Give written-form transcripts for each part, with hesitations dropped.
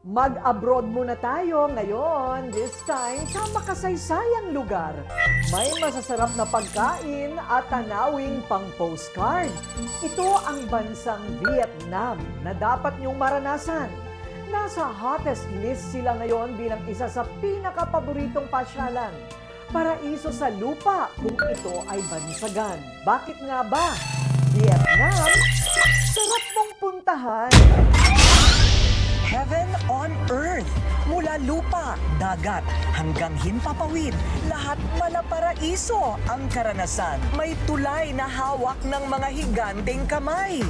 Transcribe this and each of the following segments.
Mag-abroad muna tayo ngayon, this time sa makasaysayang lugar. May masasarap na pagkain at tanawing pang-postcard. Ito ang bansang Vietnam na dapat niyong maranasan. Nasa hottest list sila ngayon bilang isa sa pinakapaboritong pasyalan. Paraiso sa lupa kung ito ay bansagan. Bakit nga ba? Vietnam, sarap mong puntahan. Heaven on Earth. Mula lupa, dagat, hanggang himpapawid, lahat malaparaiso ang karanasan. May tulay na hawak ng mga higanteng kamay.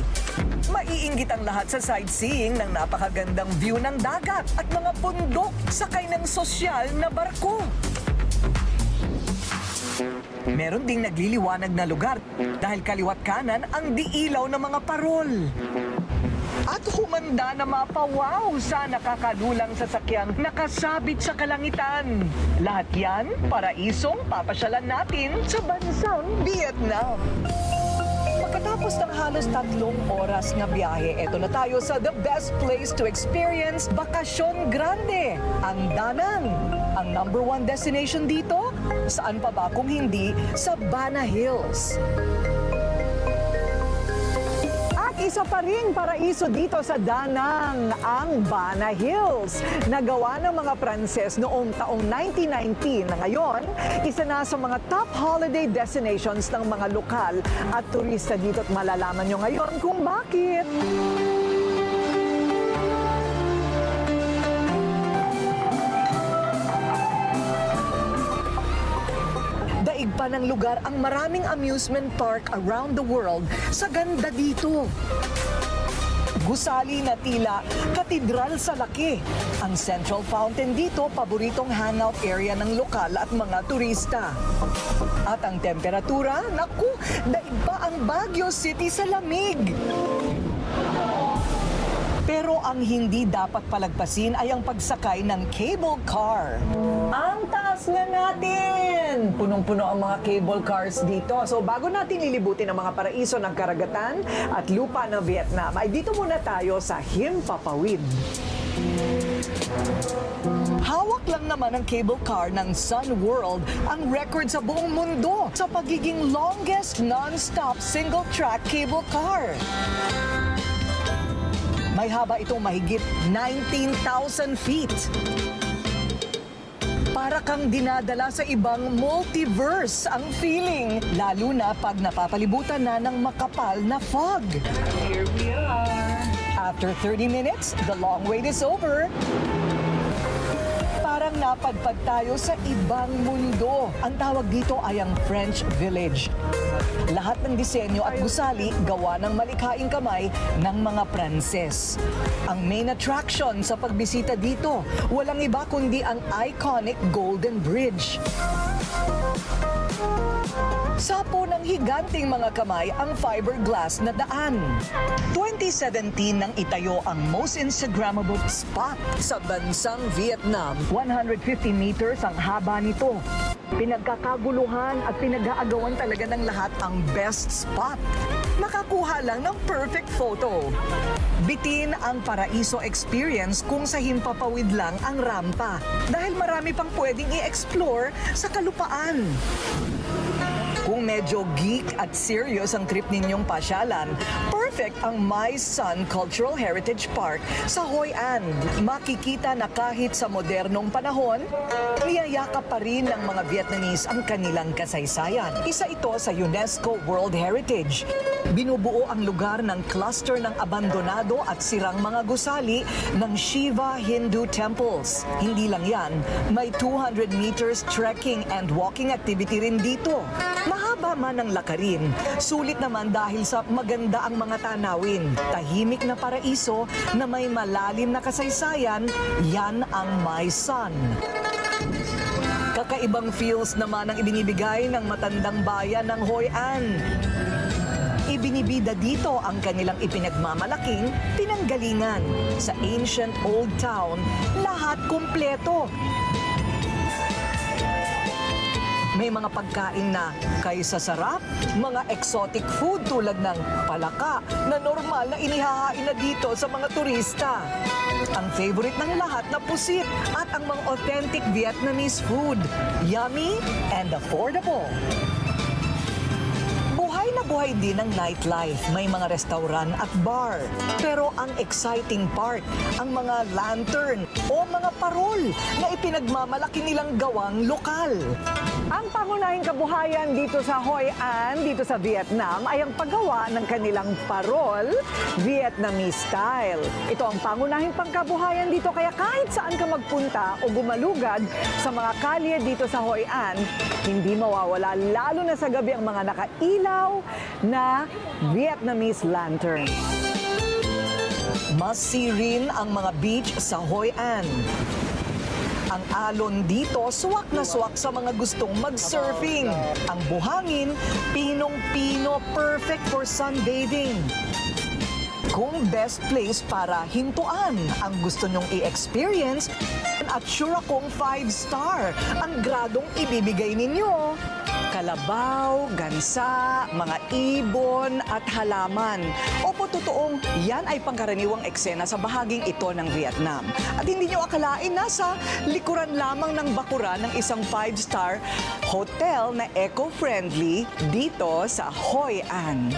Maiinggit ang lahat sa sightseeing ng napakagandang view ng dagat at mga bundok sakay ng sosyal na barko. Meron ding nagliliwanag na lugar dahil kaliwat kanan ang diilaw ng mga parol. At humanda na mapawaw sa nakakalulang sasakyang nakasabit sa kalangitan. Lahat yan, paraisong papasyalan natin sa bansang Vietnam. Pagkatapos ng halos 3 oras na biyahe, eto na tayo sa the best place to experience Bakasyon Grande, ang Danang. Ang #1 destination dito, saan pa ba kung hindi sa Bana Hills. Isa pa ring paraiso dito sa Danang, ang Bana Hills. Nagawa ng mga Pranses noong taong 1919 na ngayon, isa na sa mga top holiday destinations ng mga lokal at turista dito at malalaman nyo ngayon kung bakit. Daig pa ng lugar ang maraming amusement park around the world sa ganda dito. Gusali na tila katedral sa laki. Ang Central Fountain dito, paboritong hangout area ng lokal at mga turista. At ang temperatura, naku, daig pa ang Baguio City sa lamig. Pero ang hindi dapat palagpasin ay ang pagsakay ng cable car. Ang taas na natin! Punong-puno ang mga cable cars dito. So bago natin lilibutin ang mga paraiso ng karagatan at lupa ng Vietnam, ay dito muna tayo sa Himpapawid. Hawak lang naman ang cable car ng Sun World ang record sa buong mundo sa pagiging longest non-stop single-track cable car. May haba itong mahigit 19,000 feet. Para kang dinadala sa ibang multiverse ang feeling, lalo na pag napapalibutan na ng makapal na fog. Here we are. After 30 minutes, the long wait is over. Parang napadpad tayo sa ibang mundo. Ang tawag dito ay ang French Village. Lahat ng disenyo at gusali gawa ng malikhaing kamay ng mga Pranses. Ang main attraction sa pagbisita dito, walang iba kundi ang iconic Golden Bridge. Sapo ng higanting mga kamay ang fiberglass na daan. 2017 nang itayo ang most Instagrammable spot sa bansang Vietnam. 150 meters ang haba nito. Pinagkakaguluhan at pinag-aagawan talaga ng lahat ang best spot. Nakakuha lang ng perfect photo. Bitin ang paraiso experience kung sa himpapawid lang ang rampa dahil marami pang pwedeng i-explore sa kalupaan. Kung medyo geek at serious ang trip ninyong pasyalan, perfect ang My Son Cultural Heritage Park sa Hoi An. Makikita na kahit sa modernong panahon, niyayakap pa rin ng mga Vietnamese ang kanilang kasaysayan. Isa ito sa UNESCO World Heritage. Binubuo ang lugar ng cluster ng abandonado at sirang mga gusali ng Shiva Hindu temples. Hindi lang yan, may 200 meters trekking and walking activity rin dito. Mahaba man ang lakarin, sulit naman dahil sa maganda ang mga tanawin. Tahimik na paraiso na may malalim na kasaysayan, yan ang My Son. Kakaibang feels naman ang ibinibigay ng matandang bayan ng Hoi An. Ibinibida dito ang kanilang ipinagmamalaking pinanggalingan. Sa ancient old town, lahat kumpleto. May mga pagkain na kaysa sarap, mga exotic food tulad ng palaka na normal na inihahain na dito sa mga turista. Ang favorite ng lahat na pusit at ang mga authentic Vietnamese food. Yummy and affordable. Buhay na buhay din ang nightlife. May mga restaurant at bar. Pero ang exciting part, ang mga lantern o mga parol na ipinagmamalaki nilang gawang lokal. Ang pangunahing kabuhayan dito sa Hoi An, dito sa Vietnam, ay ang paggawa ng kanilang parol, Vietnamese style. Ito ang pangunahing pangkabuhayan dito, kaya kahit saan ka magpunta o gumalugad sa mga kalye dito sa Hoi An, hindi mawawala, lalo na sa gabi, ang mga nakailaw na Vietnamese lantern. Must-see rin ang mga beach sa Hoi An. Ang alon dito, suwak na suwak sa mga gustong mag-surfing. Ang buhangin, pinong-pino, perfect for sunbathing. Kung best place para hintuan ang gusto nyong i-experience, at sure akong 5-star ang gradong ibibigay ninyo. Kalabaw, gansa, mga ibon at halaman. Opo, totoong yan ay pangkaraniwang eksena sa bahaging ito ng Vietnam. At hindi nyo akalain, nasa likuran lamang ng bakuran ng isang 5-star hotel na eco-friendly dito sa Hoi An.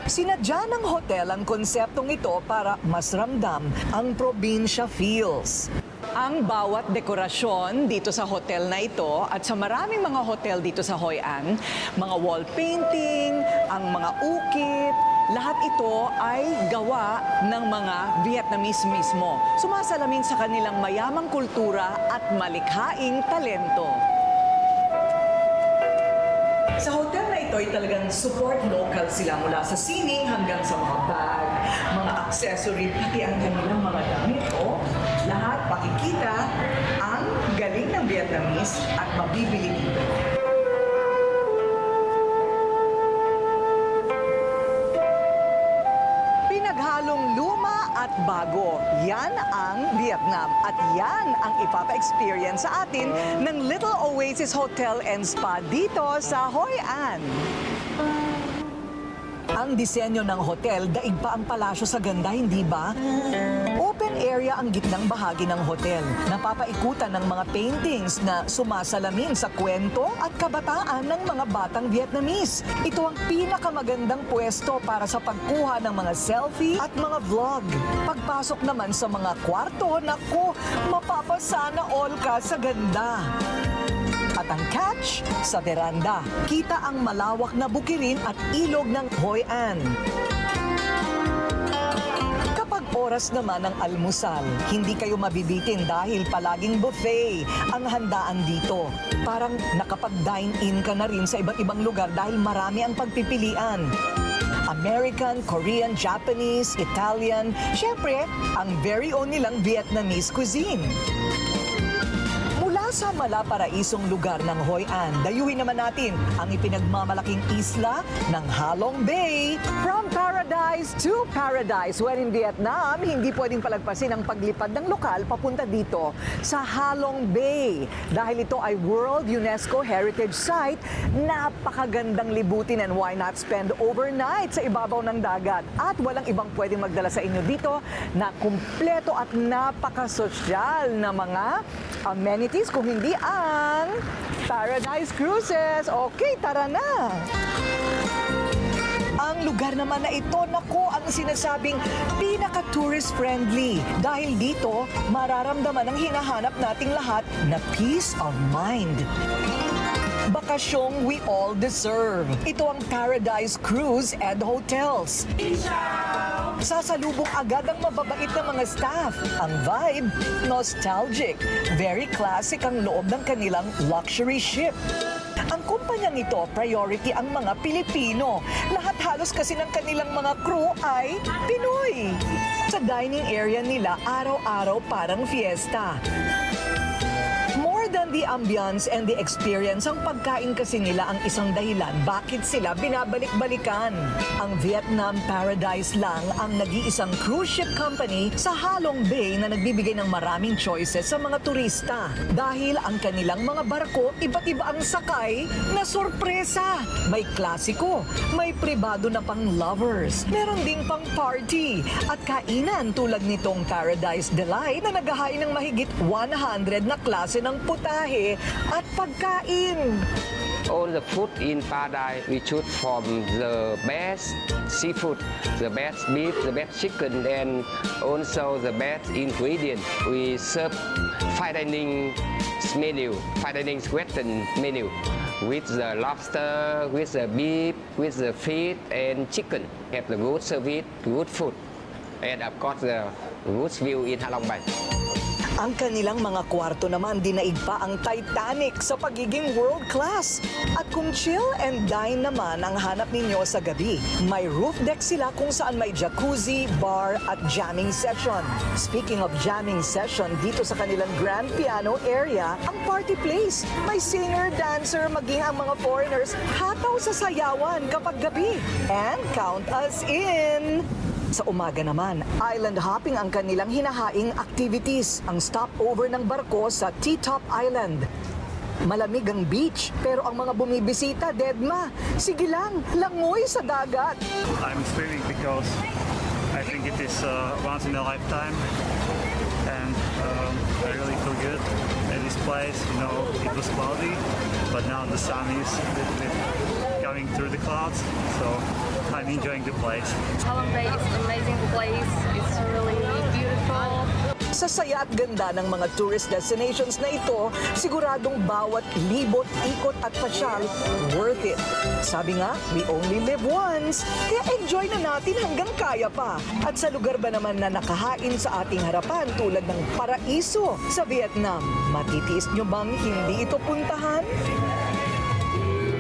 Sinadya ng hotel ang konseptong ito para mas ramdam ang probinsya feels. Ang bawat dekorasyon dito sa hotel na ito at sa maraming mga hotel dito sa Hoi An, mga wall painting, ang mga ukit, lahat ito ay gawa ng mga Vietnamese mismo. Sumasalamin sa kanilang mayamang kultura at malikhaing talento. Sa hotel na ito ay talagang support local sila mula sa sining hanggang sa mga bag, mga accessory, pati ang kanilang mga damit. Lahat makikita ang galing ng Vietnamese at mabibili dito. Pinaghalong luma at bago. Yan ang Vietnam at yan ang ipapa-experience sa atin ng Little Oasis Hotel and Spa dito sa Hoi An. Ang disenyo ng hotel, daig pa ang palasyo sa ganda, hindi ba? Open area ang gitnang bahagi ng hotel. Napapaikutan ng mga paintings na sumasalamin sa kwento at kabataan ng mga batang Vietnamese. Ito ang pinakamagandang pwesto para sa pagkuha ng mga selfie at mga vlog. Pagpasok naman sa mga kwarto, naku, mapapasana all ka sa ganda. At ang catch, sa veranda, kita ang malawak na bukirin at ilog ng Hoi An. Kapag oras naman ng almusal, hindi kayo mabibitin dahil palaging buffet ang handaan dito. Parang nakapag-dine-in ka na rin sa iba't ibang lugar dahil marami ang pagpipilian. American, Korean, Japanese, Italian, syempre, ang very own nilang Vietnamese cuisine. Mula sa malaparaisong lugar ng Hoi An, dayuhin naman natin ang ipinagmamalaking isla ng Halong Bay. From paradise to paradise. When in Vietnam, hindi pwedeng palagpasin ang paglipad ng lokal papunta dito sa Halong Bay. Dahil ito ay World UNESCO Heritage Site, napakagandang libutin and why not spend overnight sa ibabaw ng dagat. At walang ibang pwedeng magdala sa inyo dito na kumpleto at napakasosyal na mga amenities kung hindi ang Paradise Cruises. Okay, tara na! Ang lugar naman na ito, nako, ang sinasabing pinaka-tourist friendly. Dahil dito, mararamdaman ang hinahanap nating lahat na peace of mind. Bakasyong we all deserve. Ito ang Paradise Cruise and Hotels. Sasalubong agad ang mababait na mga staff. Ang vibe, nostalgic. Very classic ang loob ng kanilang luxury ship. Ang kumpanyang ito, priority ang mga Pilipino. Lahat halos kasi ng kanilang mga crew ay Pinoy. Sa dining area nila, araw-araw parang fiesta. More More than the ambience and the experience, ang pagkain kasi nila ang isang dahilan bakit sila binabalik-balikan. Ang Vietnam Paradise lang ang nag-iisang cruise ship company sa Halong Bay na nagbibigay ng maraming choices sa mga turista. Dahil ang kanilang mga barko, iba't iba ang sakay na sorpresa. May klasiko, may pribado na pang lovers, meron ding pang party at kainan tulad nitong Paradise Delight na naghahain ng mahigit 100 na klase ng putahe at pagkain. All the food in Paradise we choose from the best seafood, the best beef, the best chicken, and also the best ingredient. We serve fine dining menu, fine dining Western menu with the lobster, with the beef, with the fish and chicken. Have the good service, good food, and of course the good view in Halong Bay. Ang kanilang mga kwarto naman dinaig pa ang Titanic sa pagiging world class. At kung chill and dine naman ang hanap ninyo sa gabi, may roof deck sila kung saan may jacuzzi, bar at jamming session. Speaking of jamming session, dito sa kanilang grand piano area, ang party place. May singer, dancer, maging ang mga foreigners, hataw sa sayawan kapag gabi. And count us in! Sa umaga naman, island hopping ang kanilang hinahaing activities. Ang stopover ng barko sa T-Top Island. Malamig ang beach, pero ang mga bumibisita, deadma. Sige lang, langoy sa dagat. I'm swimming because I think it is once in a lifetime, and I really feel good at this place. You know, it was cloudy, but now the sun is a little bit coming through the clouds, so I'm enjoying the place. Halong Bay is an amazing place. It's really beautiful. Sa saya at ganda ng mga tourist destinations na ito, siguradong bawat libot, ikot at pasyal, worth it. Sabi nga, we only live once, kaya enjoy na natin hanggang kaya pa. At sa lugar ba naman na nakahain sa ating harapan tulad ng paraiso sa Vietnam, matitiis nyo bang hindi ito puntahan?